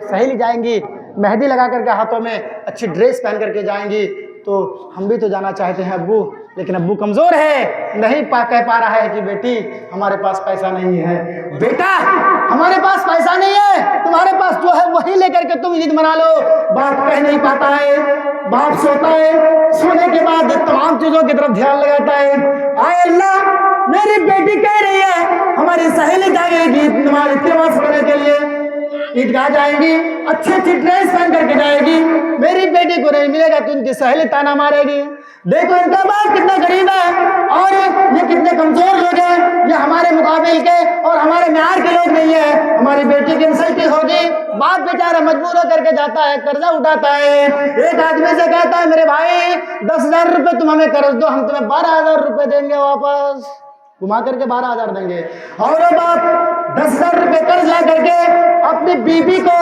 सहेली जाएंगी मेहंदी लगा करके हाथों में अच्छी ड्रेस पहन करके जाएंगी, तो हम भी तो जाना चाहते हैं अब्बू, लेकिन अब्बू कमज़ोर है, नहीं कह पा रहा है कि बेटी हमारे पास पैसा नहीं है। बेटा हमारे पास पैसा नहीं है, तुम्हारे पास जो है वही लेकर के तुम ईद मना लो। बाप कह नहीं पाता है, बाप सोता है, सोने के बाद तमाम चीज़ों की तरफ ध्यान लगाता है। आए अल्लाह, मेरी बेटी कह रही है हमारी सहेली जाएगी नमाज पढ़ने के लिए, ईदगाह जाएगी, अच्छी अच्छी ड्रेस पहन करके जाएगी, मेरी बेटी को नहीं मिलेगा तो उनकी सहेली ताना मारेगी। देखो इनका बाप कितना गरीब है और ये कितने कमजोर लोग हैं, ये हमारे मुकाबिल के और हमारे म्यार के लोग नहीं है, हमारी बेटी की इंसल्ट होगी। बाप बेचारा मजबूर होकर के जाता है, कर्जा उठाता है, एक आदमी से कहता है मेरे भाई 10,000 रुपये तुम हमें कर्ज दो, हम तुम्हें 12,000 रुपये देंगे, वापस घुमा करके 12,000 देंगे। और वो बाप 10,000 रुपये कर्ज ला करके अपनी बीबी को,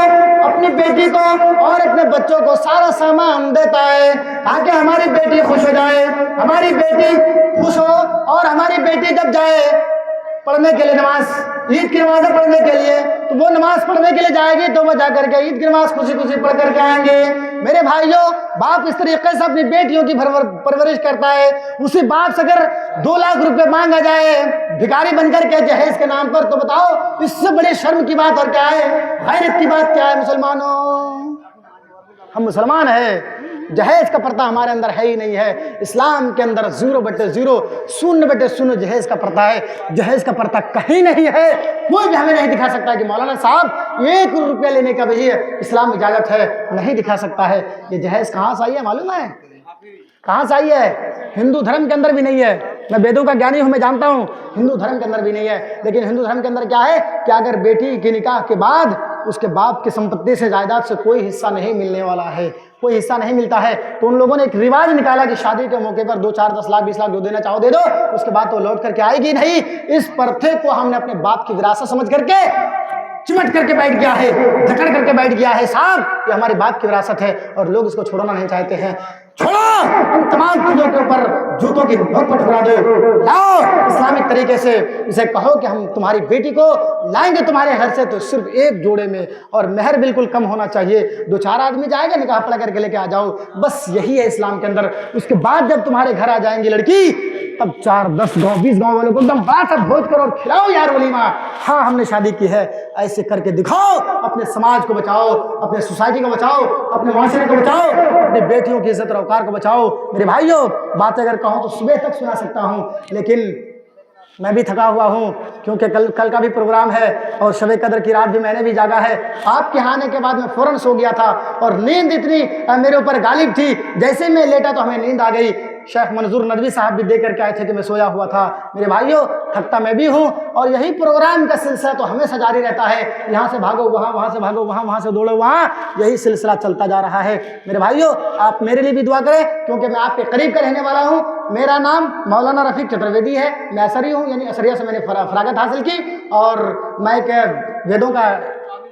अपनी बेटी को और अपने बच्चों को सारा सामान देता है ताकि हमारी बेटी खुश हो जाए, हमारी बेटी खुश हो और हमारी बेटी जब जाए पढ़ने के लिए नमाज, ईद की नमाज पढ़ने के लिए, तो वो नमाज पढ़ने के लिए जाएगी तो वो जाकर के ईद की नमाज खुशी खुशी पढ़ करके आएंगे। मेरे भाइयों, बाप इस तरीके से अपनी बेटियों की परवरिश करता है। उसी बाप से अगर 2 लाख रुपए मांगा जाए भिखारी बनकर के जहेज के नाम पर, तो बताओ इससे बड़ी शर्म की बात और क्या है, गैरत की बात क्या है? मुसलमानों, हम मुसलमान हैं, जहेज का पर्दा हमारे अंदर है ही नहीं है। इस्लाम के अंदर 0/0, 0/0 जहेज का पर्दा है। जहेज का पर्दा कहीं नहीं है, कोई भी हमें नहीं दिखा सकता है कि मौलाना साहब 1 रुपया लेने का भी इस्लाम इजाजत है, नहीं दिखा सकता है। ये जहेज कहाँ से आई है मालूम है? कहाँ से आई है? हिंदू धर्म के अंदर भी नहीं है। मैं वेदों का ज्ञानी हूँ, मैं जानता हूँ हिंदू धर्म के अंदर भी नहीं है। लेकिन हिंदू धर्म के अंदर क्या है कि अगर बेटी के निकाह के बाद उसके बाप की संपत्ति से, जायदाद से कोई हिस्सा नहीं मिलने वाला है, कोई हिस्सा नहीं मिलता है, तो उन लोगों ने एक रिवाज निकाला कि शादी के मौके पर 2, 4, 10 लाख 20 लाख जो देना चाहो दे दो, उसके बाद तो लौट करके आएगी नहीं। इस प्रथे को हमने अपने बाप की विरासत समझ करके चिमट करके बैठ गया है, जकड़ करके बैठ गया है। साहब ये हमारे बाप की विरासत है और लोग इसको छोड़ना नहीं चाहते हैं। छोड़ो, इन तमाम चीजों के ऊपर जूतों की नोक पर ठुकरा दो, लाओ इस्लामिक तरीके से इसे कहो कि हम तुम्हारी बेटी को लाएंगे तुम्हारे घर से, तो सिर्फ 1 जोड़े में, और मेहर बिल्कुल कम होना चाहिए। 2-4 आदमी जाएंगे, निकाह पढ़ा करके लेके आ जाओ, बस यही है इस्लाम के अंदर। उसके बाद जब तुम्हारे घर आ जाएंगी लड़की, तब 4, 10 गाँव 20 गाँव वालों को एकदम बड़ा सा भोज करो और खिलाओ यार वलीमा, हाँ हमने शादी की है, ऐसे करके दिखाओ। अपने समाज को बचाओ, अपने सोसाइटी को बचाओ, अपने माशरे को बचाओ, अपनी बेटियों की इज्जत और औकार को बचाओ। मेरे भाइयों, बातें अगर कहूँ तो सुबह तक सुना सकता हूँ, लेकिन मैं भी थका हुआ हूँ क्योंकि कल का भी प्रोग्राम है और शब कदर की रात भी मैंने भी जागा है। आपके आने के बाद मैं फौरन सो गया था और नींद इतनी मेरे ऊपर गालिब थी, जैसे मैं लेटा तो हमें नींद आ गई। शेख मंजूर नदवी साहब भी दे करके आए थे कि मैं सोया हुआ था। मेरे भाइयों, थकता मैं भी हूँ और यही प्रोग्राम का सिलसिला तो हमेशा जारी रहता है। यहाँ से भागो वहाँ, वहाँ से भागो वहाँ, वहाँ से दौड़ो वहाँ, यही सिलसिला चलता जा रहा है। मेरे भाइयों, आप मेरे लिए भी दुआ करें क्योंकि मैं आपके करीब का रहने वाला हूँ। मेरा नाम मौलाना रफीक चतुर्वेदी है, मैं असरी हूँ, यानी असरिया से मैंने फरागत हासिल की और मैं एक वेदों का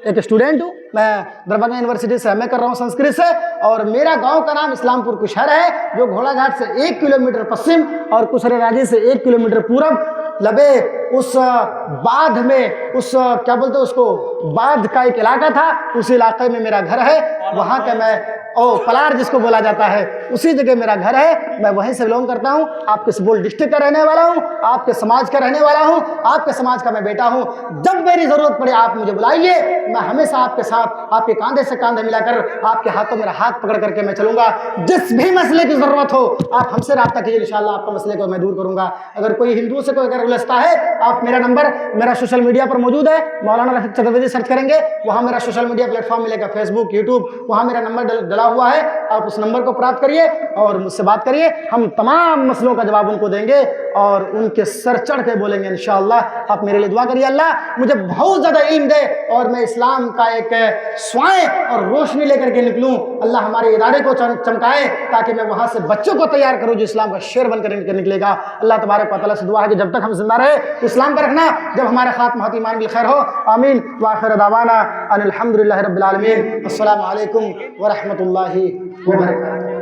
एक स्टूडेंट हूँ। मैं दरभंगा यूनिवर्सिटी से एमए कर रहा हूँ संस्कृत से, और मेरा गांव का नाम इस्लामपुर कुशहर है, जो घोड़ाघाट से 1 किलोमीटर पश्चिम और कुशहराजी से 1 किलोमीटर पूरब लबे उस बाध में, उस क्या बोलते हैं उसको, बाध का एक इलाका था, उस इलाके में मेरा घर है। वहाँ के मैं पलार जिसको बोला जाता है, उसी जगह मेरा घर है। मैं वहीं से बिलोंग करता हूँ। आपके सुपौल डिस्ट्रिक्ट का रहने वाला हूँ, आपके समाज का रहने वाला हूँ, आपके समाज का मैं बेटा हूँ। जब मेरी जरूरत पड़े आप मुझे बुलाइए, मैं हमेशा आपके साथ, आपके कांधे से कांधे मिलाकर, आपके हाथों मेरा हाथ पकड़ करके मैं चलूंगा। जिस भी मसले की जरूरत हो आप हमसे रब्ता कीजिए, इंशाअल्लाह आपका मसले को मैं दूर करूंगा। अगर कोई हिंदुओं से कोई अगर उलझता है, आप मेरा नंबर मेरा सोशल मीडिया पर मौजूद है, मौलाना रफीक चतुर्वेदी सर्च करेंगे, वहाँ मेरा सोशल मीडिया प्लेटफॉर्म मिलेगा, फेसबुक, यूट्यूब, वहाँ मेरा नंबर डला हुआ है। आप उस नंबर को प्राप्त करिए और मुझसे बात करिए, हम तमाम मसलों का जवाब उनको देंगे और उनके सर चढ़ के बोलेंगे इंशाअल्लाह। आप मेरे लिए दुआ करिए, अल्लाह मुझे बहुत ज़्यादा इल्म दे और मैं इस्लाम का एक स्वाएं और रोशनी लेकर के निकलूँ। अल्लाह हमारे इदारे को चमकाए ताकि मैं वहाँ से बच्चों को तैयार करूँ जो इस्लाम का शेर बनकर निकलेगा। अल्लाह तबारक व तआला से दुआ है कि जब तक हम जिंदा रहे इस्लाम पर रखना, जब हमारा खात्मा होती ईमान बिल खैर हो। आमीन व आखिर दावाना अनिल हम्दुलिल्लाहि रब्बिल आलमीन। अस्सलामु अलैकुम व रहमतुल्लाहि व बरकातुहू।